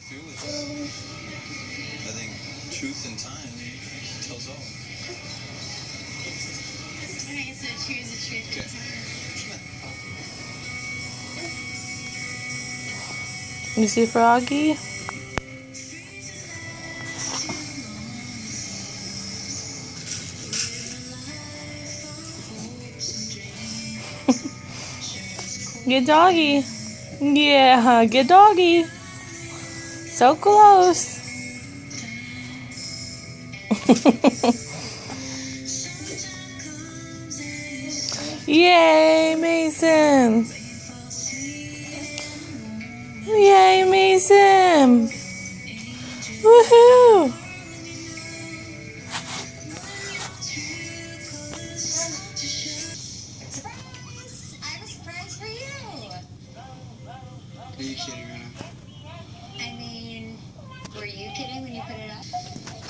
through with it. I think truth and time tells all. Alright, so choose the truth and time. You see Froggy? Get doggy. Yeah, get doggy. So close. Yay, Mason. Yay, Mason. Woohoo. Surprise! I have a surprise for you. Are you kidding right now? I mean, were you kidding when you put it up?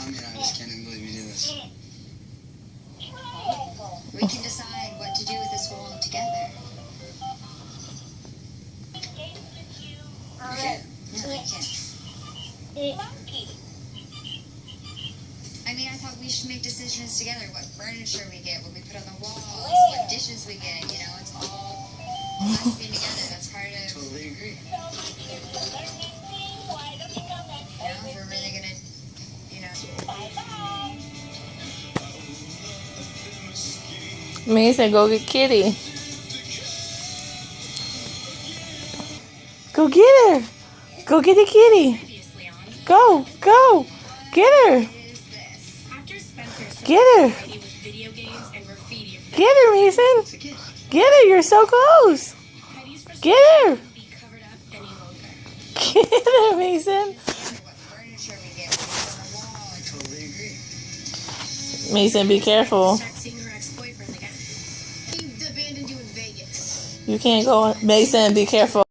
I mean, I just can't even believe you did this. We can decide what to do with this wall together. Okay. No, I can't. I mean, I thought we should make decisions together. What furniture we get, what we put on the walls, what dishes we get. You know, it's all us being together. That's part of. Totally agree. You know, if we're really gonna, you know. Mason, go get Kitty. Go get her. Go get the kitty. Go, go. Get her. Get her. Get her, Mason. Get her. You're so close. Get her. Get her, Mason. What furniture we get, what we put on the wall. I totally agree. Mason, be careful. Start seeing her ex-boyfriend again. He abandoned you in Vegas. You can't go. Mason, be careful.